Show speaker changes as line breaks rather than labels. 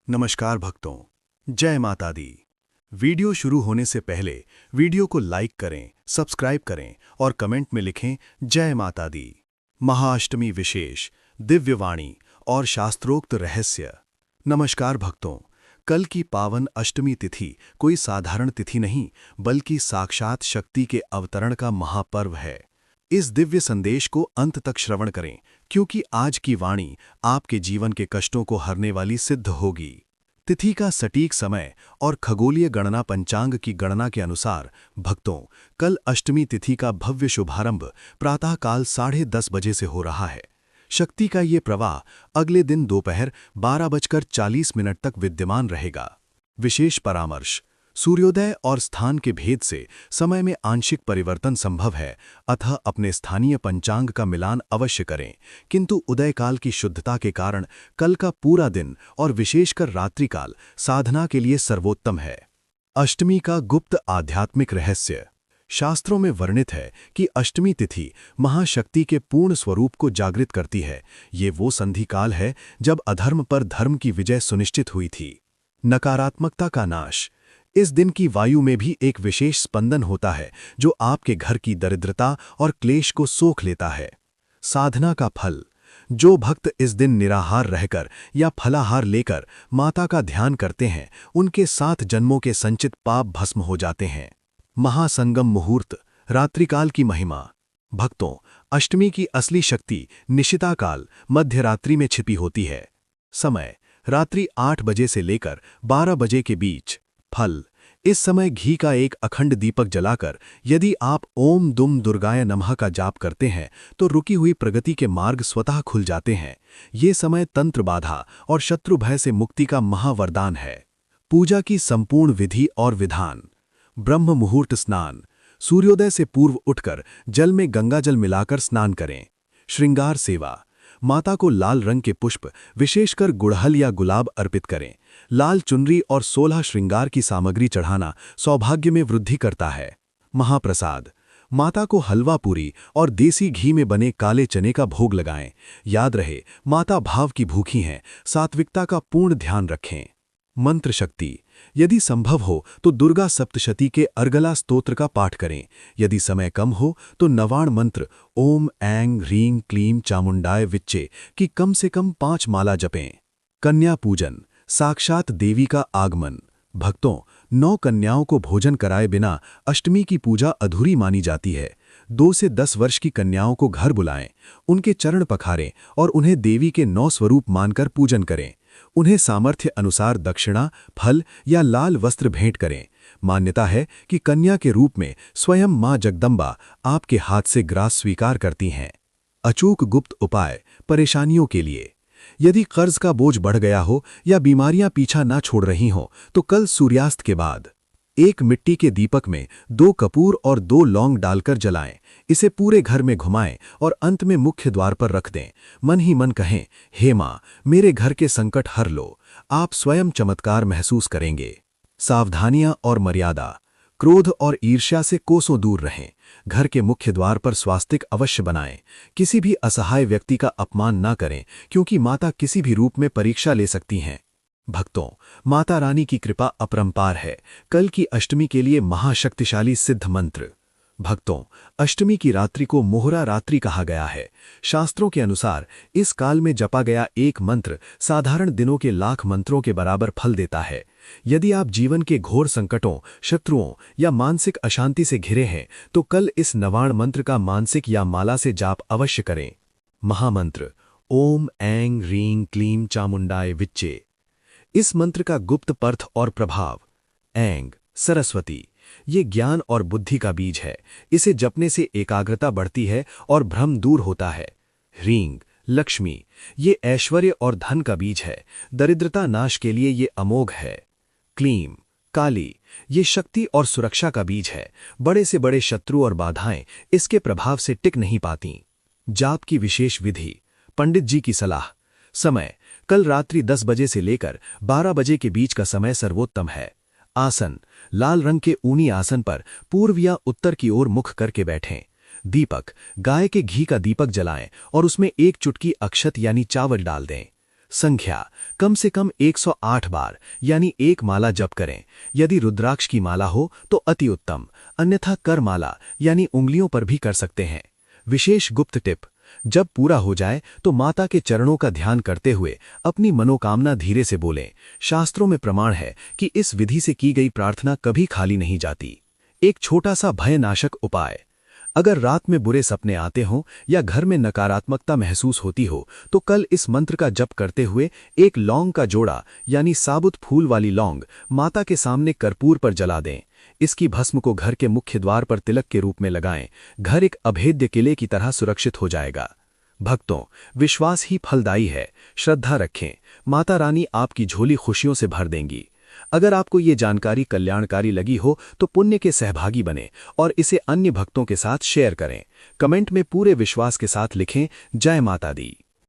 नमस्कार भक्तों, जय माता दी। वीडियो शुरू होने से पहले वीडियो को लाइक करें, सब्सक्राइब करें और कमेंट में लिखें जय माता दी। महाअष्टमी विशेष, दिव्यवाणी और शास्त्रोक्त रहस्य। नमस्कार भक्तों, कल की पावन अष्टमी तिथि कोई साधारण तिथि नहीं, बल्कि साक्षात शक्ति के अवतरण का महापर्व है। इस दिव्य संदेश को अंत तक श्रवण करें, क्योंकि आज की वाणी आपके जीवन के कष्टों को हरने वाली सिद्ध होगी। तिथि का सटीक समय और खगोलीय गणना पंचांग की गणना के अनुसार भक्तों, कल अष्टमी तिथि का भव्य शुभारंभ प्रातःकाल 10:30 बजे से हो रहा है। शक्ति का ये प्रवाह अगले दिन दोपहर 12:40 तक विद्यमान रहेगा। विशेष परामर्श: सूर्योदय और स्थान के भेद से समय में आंशिक परिवर्तन संभव है, अतः अपने स्थानीय पंचांग का मिलान अवश्य करें, किंतु उदयकाल की शुद्धता के कारण कल का पूरा दिन और विशेषकर रात्रिकाल साधना के लिए सर्वोत्तम है। अष्टमी का गुप्त आध्यात्मिक रहस्य। शास्त्रों में वर्णित है कि अष्टमी तिथि महाशक्ति के पूर्ण स्वरूप को जागृत करती है। ये वो संधि काल है जब अधर्म पर धर्म की विजय सुनिश्चित हुई थी। नकारात्मकता का नाश। इस दिन की वायु में भी एक विशेष स्पंदन होता है जो आपके घर की दरिद्रता और क्लेश को सोख लेता है। साधना का फल। जो भक्त इस दिन निराहार रहकर या फलाहार लेकर माता का ध्यान करते हैं, उनके 7 जन्मों के संचित पाप भस्म हो जाते हैं। महासंगम मुहूर्त, रात्रिकाल की महिमा। भक्तों, अष्टमी की असली शक्ति निशिताकाल, मध्यरात्रि में छिपी होती है। समय: रात्रि 8 बजे से लेकर 12 बजे के बीच। फल: इस समय घी का एक अखंड दीपक जलाकर यदि आप ओम दुम दुर्गाय नमः का जाप करते हैं तो रुकी हुई प्रगति के मार्ग स्वतः खुल जाते हैं। ये समय तंत्र बाधा और शत्रु भय से मुक्ति का महावरदान है। पूजा की संपूर्ण विधि और विधान। ब्रह्म मुहूर्त स्नान। सूर्योदय से पूर्व उठकर जल में गंगाजल मिलाकर स्नान करें। श्रृंगार सेवा। माता को लाल रंग के पुष्प, विशेषकर गुड़हल या गुलाब अर्पित करें। लाल चुनरी और 16 श्रृंगार की सामग्री चढ़ाना सौभाग्य में वृद्धि करता है। महाप्रसाद। माता को हलवा पूरी और देसी घी में बने काले चने का भोग लगाएं। याद रहे, माता भाव की भूखी हैं, सात्विकता का पूर्ण ध्यान रखें। मंत्र शक्ति। यदि संभव हो तो दुर्गा सप्तशती के अर्गला स्तोत्र का पाठ करें। यदि समय कम हो तो नवाण मंत्र ओम ऐं ह्रीं क्लीं चामुंडाय विच्चे की कम से कम 5 माला जपें। कन्या पूजन। साक्षात देवी का आगमन। भक्तों, 9 कन्याओं को भोजन कराए बिना अष्टमी की पूजा अधूरी मानी जाती है। 2 से 10 वर्ष की कन्याओं को घर बुलाएं, उनके चरण पखारें और उन्हें देवी के 9 स्वरूप मानकर पूजन करें। उन्हें सामर्थ्य अनुसार दक्षिणा, फल या लाल वस्त्र भेंट करें। मान्यता है कि कन्या के रूप में स्वयं मां जगदम्बा आपके हाथ से ग्रास स्वीकार करती हैं। अचूक गुप्त उपाय परेशानियों के लिए। यदि कर्ज का बोझ बढ़ गया हो या बीमारियां पीछा ना छोड़ रही हों तो कल सूर्यास्त के बाद एक मिट्टी के दीपक में 2 कपूर और 2 लौंग डालकर जलाएं। इसे पूरे घर में घुमाएं और अंत में मुख्य द्वार पर रख दें। मन ही मन कहें, हे मां, मेरे घर के संकट हर लो। आप स्वयं चमत्कार महसूस करेंगे। सावधानियां और मर्यादा। क्रोध और ईर्ष्या से कोसों दूर रहें। घर के मुख्य द्वार पर स्वास्तिक अवश्य बनाएं। किसी भी असहाय व्यक्ति का अपमान ना करें, क्योंकि माता किसी भी रूप में परीक्षा ले सकती हैं। भक्तों, माता रानी की कृपा अपरंपार है। कल की अष्टमी के लिए महाशक्तिशाली सिद्ध मंत्र। भक्तों, अष्टमी की रात्रि को मोहरा रात्रि कहा गया है। शास्त्रों के अनुसार इस काल में जपा गया एक मंत्र साधारण दिनों के लाख मंत्रों के बराबर फल देता है। यदि आप जीवन के घोर संकटों, शत्रुओं या मानसिक अशांति से घिरे हैं तो कल इस नवाण मंत्र का मानसिक या माला से जाप अवश्य करें। महामंत्र ओम ऐं ह्रीं क्लीं चामुंडाय विच्चे। इस मंत्र का गुप्त पर्थ और प्रभाव। ऐं सरस्वती, ये ज्ञान और बुद्धि का बीज है। इसे जपने से एकाग्रता बढ़ती है और भ्रम दूर होता है। ह्रीं लक्ष्मी, ये ऐश्वर्य और धन का बीज है। दरिद्रता नाश के लिए ये अमोघ है। क्लीं काली, ये शक्ति और सुरक्षा का बीज है। बड़े से बड़े शत्रु और बाधाएं इसके प्रभाव से टिक नहीं पाती। जाप की विशेष विधि। पंडित जी की सलाह। समय: कल रात्रि 10 बजे से लेकर 12 बजे के बीच का समय सर्वोत्तम है। आसन: लाल रंग के ऊनी आसन पर पूर्व या उत्तर की ओर मुख करके बैठें। दीपक: गाय के घी का दीपक जलाएं और उसमें 1 चुटकी अक्षत यानी चावल डाल दें। संख्या कम से कम 108 बार यानी एक माला जप करें। यदि रुद्राक्ष की माला हो तो अति उत्तम, अन्यथा कर माला यानी उंगलियों पर भी कर सकते हैं। विशेष गुप्त टिप, जब पूरा हो जाए तो माता के चरणों का ध्यान करते हुए अपनी मनोकामना धीरे से बोलें। शास्त्रों में प्रमाण है कि इस विधि से की गई प्रार्थना कभी खाली नहीं जाती। एक छोटा सा भयनाशक उपाय, अगर रात में बुरे सपने आते हों या घर में नकारात्मकता महसूस होती हो तो कल इस मंत्र का जप करते हुए एक लौंग का जोड़ा यानी साबुत फूल वाली लौंग माता के सामने कर्पूर पर जला दें। इसकी भस्म को घर के मुख्य द्वार पर तिलक के रूप में लगाएं। घर एक अभेद्य किले की तरह सुरक्षित हो जाएगा। भक्तों, विश्वास ही फलदायी है। श्रद्धा रखें, माता रानी आपकी झोली खुशियों से भर देंगी। अगर आपको ये जानकारी कल्याणकारी लगी हो तो पुण्य के सहभागी बने और इसे अन्य भक्तों के साथ शेयर करें। कमेंट में पूरे विश्वास के साथ लिखें, जय माता दी।